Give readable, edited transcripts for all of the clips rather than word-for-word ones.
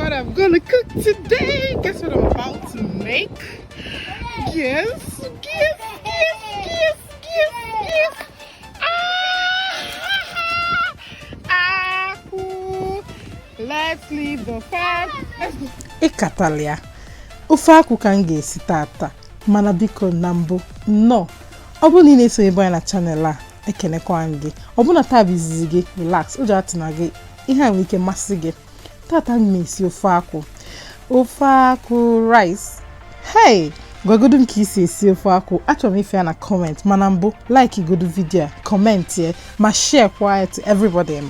what I'm gonna cook today. Guess what I'm about to make? Guess. Akwu. Let's leave the farm. Let's go. Ikatalia. Ofe akwu ka m ga-esi tata. Mana biko na mbụ. No. Ọ bụrụ na ị na-eso ebe na channel a, ekenekwa gị. Ọ bụrụ na taa bụ izizi gị, relax. Ụjọ atụna gị. Ihe a nwere ike masị gị. Tata m na-esi ofe akwu. Ofe akwu rice. Hey! Gwagodu m ka isi esi ofe akwu. Achọrọ m ife ya na comment. Mana mbụ, like igodu video, comment ye, ma share kwa to everybody.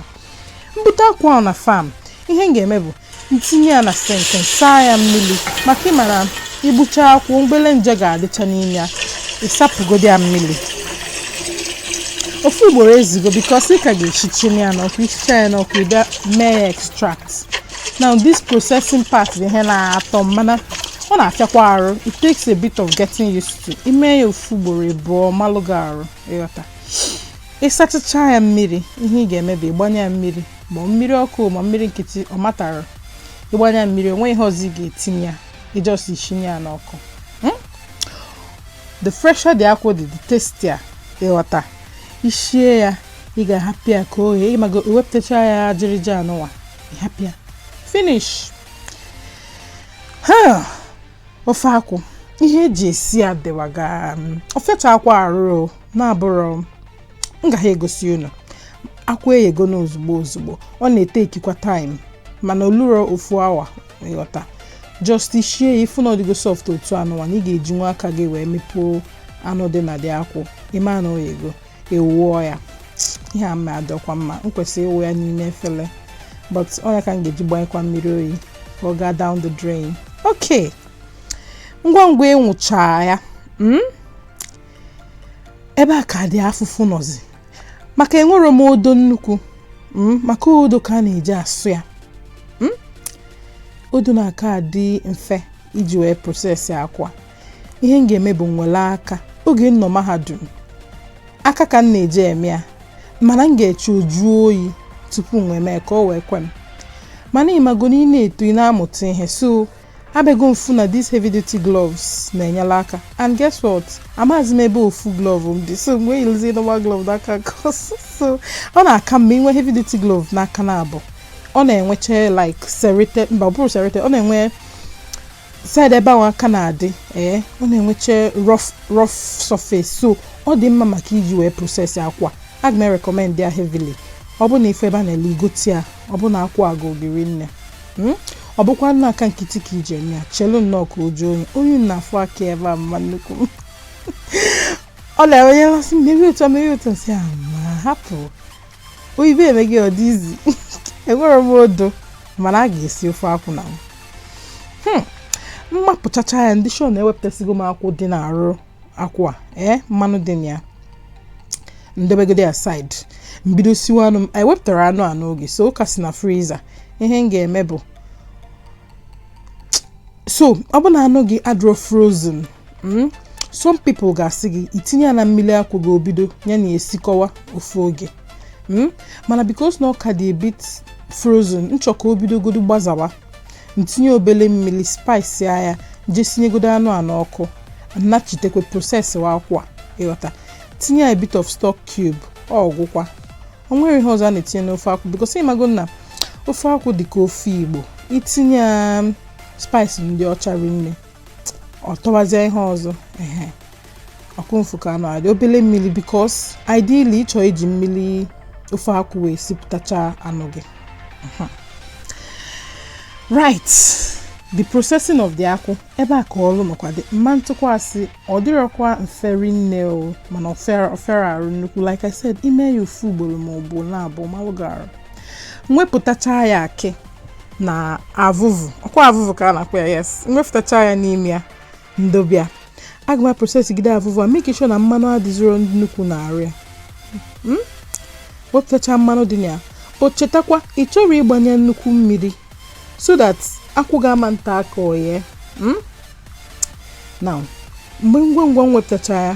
Mbute akwu ahụ na farm. Ihe m ga-eme bụ ntinye ya na sink, saa ya mmiri. Maka ịmara igbucha akwụ mgbele nje ga-adịcha n'ime ya. Ịsapụgodi ya mmiri. Ofu ugboro ezigo because ị ka ga-echichi ya n'ọkụ, ichicha ya n'ọkụ ịbịa mee ya extract. Now this processing part dị ihe na-atọ mana ọ na-afịakwa arụ. It takes a bit of getting used to. Ime ya ofu ugboro ịbụọ malụ gị arụ ịghọta. Ịsachacha ya mmiri, ihe ị ga-eme bụ ịgbanye ya mmiri. Ma mmiri ọkụ ma mmiri nkịtị ọ matara. Ịgbanye mmiri onwe ihe ọzọ ị ga-etinye ya. Ị just ishinye ya n'ọkụ. The fresher the akwu the tastier ịghọta. Ishie ya, ị ga-ahapụ ya ka o ghee. Ịmago wepụtacha ya ajịrịja anụwa. Ịhapụ ya. Finish. Ofe akwu. Ihe eji esi ya dịwaga. Ofecha akwa arụ na-abụrụ m gaghị egosi unu. Akwa eyego n'ozugbo. Ọ na-ete ikikwa time. Mana oluro ofu awa ịghọta. Just ishie ifu na odigo soft otu anụwa na ị ga-eji nwa aka gị wee mepụọ anụ dị na dị akwụ. Ịma na oyego ewuo ya. Ihe a ma adọkwa mma. M kwesịrị ịwụ ya n'ime efere. But onye ka m ga-eji gbanyekwa mmiri oyi ka ọ gaa down the drain. Okay. Ngwa ịnwụcha ya. Ebe a ka dị afụfụ nọzi. Maka enwere m odo nnukwu. Maka odo ka a na-eji asụ ya. Odo na-aka adị mfe iji wee process akwa. Ihe m ga-eme bụ nwele aka. Oge m nọ mahadum. Aka ka m na-eji eme ya. Mana m ga-eche oju oyi tupu m eme ka o wee kwe m. Mana ịmago na ị na-eto ị na-amụta ihe. So abego mfu na these heavy duty gloves na-enyela aka. And guess what? Amaghịzi m ebe ofu glove m dị. So mgbe ịlụzie normal glove n'aka so ọ na-aka mma inwe heavy duty glove n'aka na-abụ. Ọ na-enweche like serrated, mba bụrụ serrated, ọ na-enwe side ebe ahụ aka na-adị. Ọ na-enweche rough surface. So ọ dị mma maka iji wee process akwa. Aga m recommend ya heavily. Ọ bụ na ife ebe a na-ele igoti ya, ọ bụ na akwa aga ogiri nne. Ọ bụkwa nna aka nkịtị ka ije eme ya. Chelu nnọọ ka oju onye na-afụ aka ebe a mma nnukwu. Ọ na-enwe ya masị mmeri otu nsị a ma hapụ. Oyibe eme gị ọ dị izi. Enwere m odo mana a ga-esi ofe akwụ na mmapụchacha ya ndị shọ na-ewepụtasigo m akwụ dị n'arụ akwa mmanụ dị na ya. Ndebegode ya side. Mbido siwa anụ m wepụtara anụ a n'oge so ụka si na freezer. Ihe m ga-eme bụ so ọ bụ na anụ gị adro frozen. Some people ga-asị gị itinye ya na mmiri akwụ gị obido ya na esikọwa ofu oge. Mana because na ọka dị a bit frozen nchọka obido godu gbazawa. Ntinye obele mmiri spice ya jesinye godo anụ a n'ọkụ. Nachitekwe process wa akwa ịghọta. Tinye a bit of stock cube ọgwụkwa. O nwere ihe ọzọ a na-etinye n'ofe akwụ because ịmago na ofe akwụ dị ka ofe Igbo. Itinye spice ndị ọcha rinne. Ọ tọbazie ihe ọzọ. Ọkụ mfu ka anụ adị obele mmiri because ideally ịchọ iji mmiri ofe akwụ wee sipụtacha anụ gị. Right. The processing of the akwu ebe a ka ọlụ nọkwa dị mma ntụkwasị ọ dịrọkwa mferi nne o mana ofere arụ nnukwu. Like I said, ime ya ofu ugboro ma ọ bụ na-abụ malụ gị arụ. Mwepụtacha ya akị na avụvụ. Ọkwa avụvụ ka a na-akpọ ya, yes. Mwepụtacha ya n'ime ya ndobịa. Aga m process gide avụvụ a make sure na mmanụ adịziro nnukwu na arụ ya. Wepụtacha mmanụ dị na ya. O chetakwa ị chọrọ ịgbanye nnukwu mmiri so that akwụ ga-ama nta aka oye. Now mgbe ngwa wepụtacha ya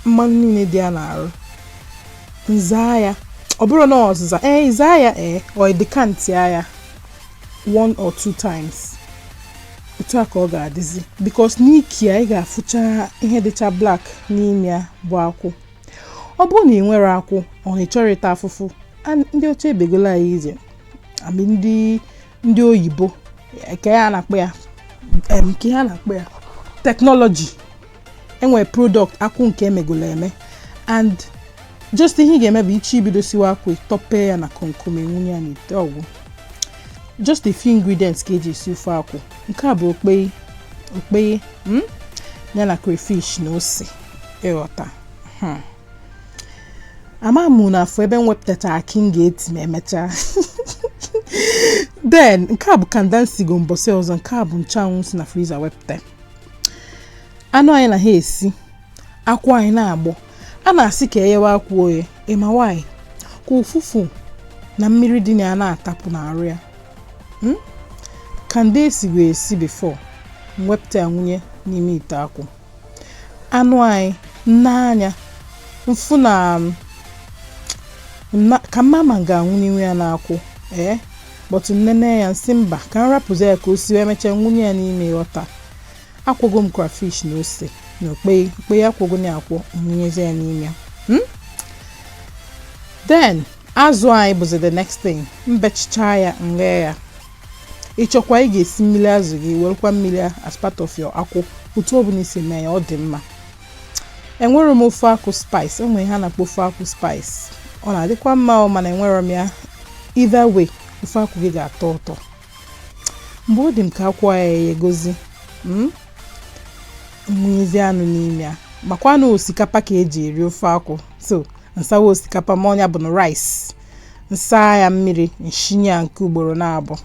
mmanụ niile dị ya na-arụ. Nzaa ya. Ọ bụrụ na ọzụza ịzaa ya ọ dịkantị ya. 1 or 2 times. Otu a ka ọ ga-adịzi because n'iki ị ga-afụcha ihe dịcha black n'ime ya bụ akwụ. Ọ bụrụ na ị nwere akwụ ọ na-echọrọ ịta afụfụ, ndị oche ebegola ya ije ndị oyibo ka ya na-akpọ ya technology enwe product akwụ nke emegola eme, and just ihe ị ga-eme bụ ichi ibido siwa akwụ tọpe ya na komkom enwunye ya n'ite ọgwụ. Just a few ingredients ka eji esi ofe akwụ. Nke a bụ okpei ya na crayfish na ose ịghọta. Ama mụ na afọ ebe m wepụtara akị m ga-eti ma emechaa. Then nke a bụ kandansigo mbọsị ọzọ. Nke a bụ nchanwụ si na freezer wepụta. Anụ anyị na ha esi, akwụ anyị na-agbọ. A na-asị ka eyewe akwụ oye ịma why ka ụfụfụ na mmiri dị na ya na-atapụ n'arụ ya. Kanda esigo esi before mwepụta ya nwunye n'ime ite akwụ. Anụ anyị n'anya mfu na ka mama ga-anwụ n'inwe ya n'akwụ but nnene ya nsị mba ka m rapụzi ya ka o siwe emechaa nwunye ya n'ime ghọta. Akwụgo m crayfish na ose na okpei akwụgo na akwụ nwunyezi ya n'ime ya. Then azụ anyị bụzi the next thing. Mbechicha ya nghe ya. Ịchọkwa ị ga-esi mmiri azụ gị werekwa mmiri as part of your akwụ. Otu ọ bụla isi mee ya ọ dị mma. Enwere m ofe akwụ spice. Enwe ha na-akpọ ofe akwụ spice. Ọ na-adịkwa mma mana enwere m ya. Either way ofe akwụ gị ga-atọ ụtọ. Mgbe ọ dị m ka akwụ ya egozi nwunyezi anụ n'ime ya. Makwa na osikapa ka eji eri ofe akwụ. So nsawa osikapa ma ọnya bụ na rice. Nsa ya mmiri nshinye ya nke ugboro na-abụ.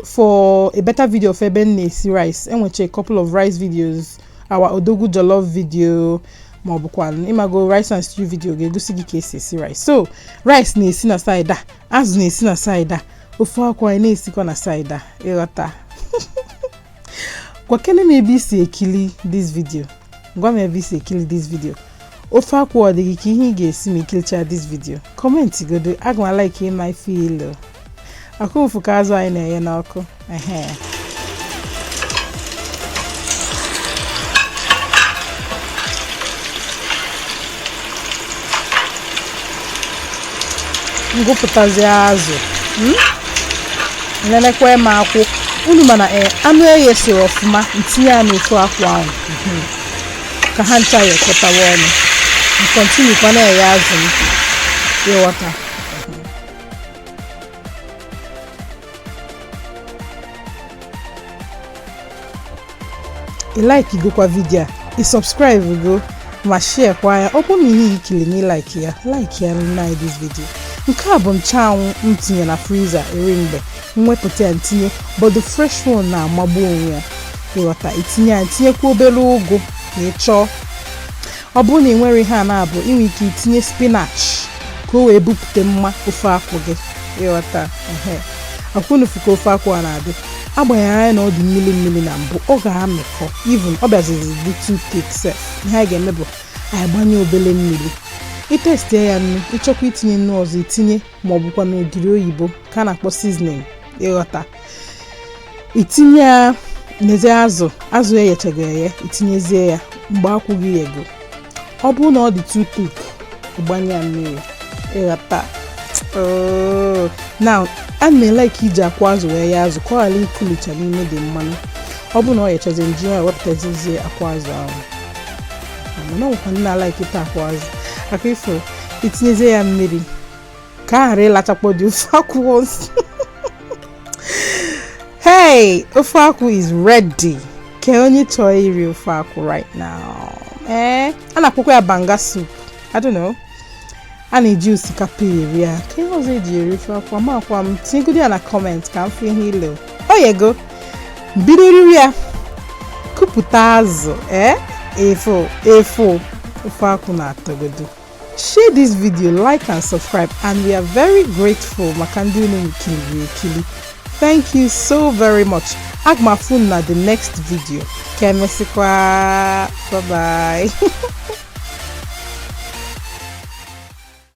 For a better video of ebe na-esi rice, enweche a couple of rice videos. Our odogu jollof video ma ọ bụkwa imago rice and stew video ga-egosi gị ka esi rice. So rice na-esi na side a, azụ na-esi na side a, ofe akwụ anyị na-esikwa na side a. Ịghọta. Gwakene m ebe isi ekili this video. Gwa m ebe isi ekili this video. Ofe akwụ ọ dị gị ka ihe ị ga-esi ma ikilicha this video? Comment godo. Aga m like my feel. Akụfu ka azụ anyị na-enye n'ọkụ. Ngụpụtazi azụ. Nenekwa ma akwụ. Unu mana anụ eyesiri ọfụma ntinye ya n'ofe akwụ ahụ. Ka ha ncha ya ekọtawa ọnụ. Continue kwa na-eye azụ m. Ịghọta. Like igokwa video a, subscribe go ma share kwa ya. Ọ bụ na ihe ikili na like ya na this video. Nke a bụ nchanwụ m tinye na freezer eri mgbe mwepụta ya ntinye, but the fresh one na-amagbu onwe ya. Ịghọta, itinyekwa obere ụgụ na ịchọ. Ọ bụ na ị nwere ihe a na-abụ inwe ike itinye spinach ka o wee bupute mma ofe akwụ gị. Ịghọta. Akwụnufu ka ofe akwụ a na-adị. Agbanyere na ọ dị mmiri na mbụ ọ ga-amịkọ. Even ọ bịazizi dị too thick sef. Ihe anyị ga-eme bụ anyị gbanye obele mmiri. Itestie ya nnu, ịchọkwa itinye nnu ọzọ itinye ma ọ bụkwa na ogiri oyibo ka a na-akpọ seasoning. Ịghọta. Itinye ya n'eze azụ eghechago eghe, itinyezie ya mgbe akwụ gị yego. Ọ bụrụ na ọ dị too thick, gbanye ya mmiri. Ịghọta. Now a na-like iji akwụ azụ wee ya azụ ka ọ ghara ikulicha n'ime dị mmanụ. Ọ bụ na ọ yechazi nji ya wepụtazizie akwụ azụ ahụ. Mana ọkwa ndị na-like ita akwụ azụ aka ifo itinyezie ya mmiri ka a ghara ịlachakpọ dị ofe akwụ once. Hey, ofe akwụ is ready. Ka onye chọọ iri ofe akwụ right now. A na-akpọkwa ya banga soup. I don't know. A na-eji osikapa eri ya. Ka ihe ọzọ eji eri ofe akwụ amakwa m. Tinyegodi ya na comment ka m fụ ihe ilo. O yego. Bido riri ya. Kupụta azụ. Efo. Ofe akwụ na-atọgodo. Share this video, like and subscribe, and we are very grateful maka ndị unu ekili. Thank you so very much. Agma fun na the next video. Kemesikwa. Bye bye.